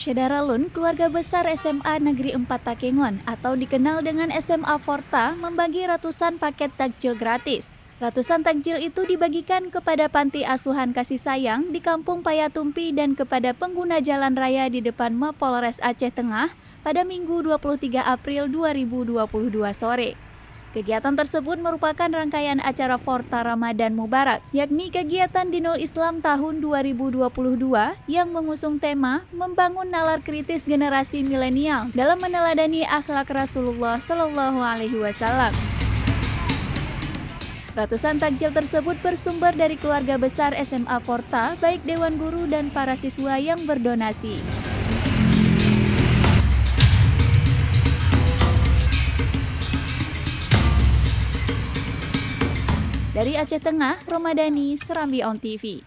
Syedaralun, keluarga besar SMA Negeri 4 Takengon atau dikenal dengan SMA Forta membagi ratusan paket takjil gratis. Ratusan takjil itu dibagikan kepada panti asuhan kasih sayang di Kampung Payatumpi dan kepada pengguna jalan raya di depan Mapolres Aceh Tengah pada Minggu 23 April 2022 sore. Kegiatan tersebut merupakan rangkaian acara Forta Ramadan Mubarak, yakni kegiatan Dinul Islam tahun 2022 yang mengusung tema membangun nalar kritis generasi milenial dalam meneladani akhlak Rasulullah Shallallahu Alaihi Wasallam. Ratusan takjil tersebut bersumber dari keluarga besar SMA Forta, baik Dewan Guru dan para siswa yang berdonasi. Dari Aceh Tengah, Romadani, Serambi On TV.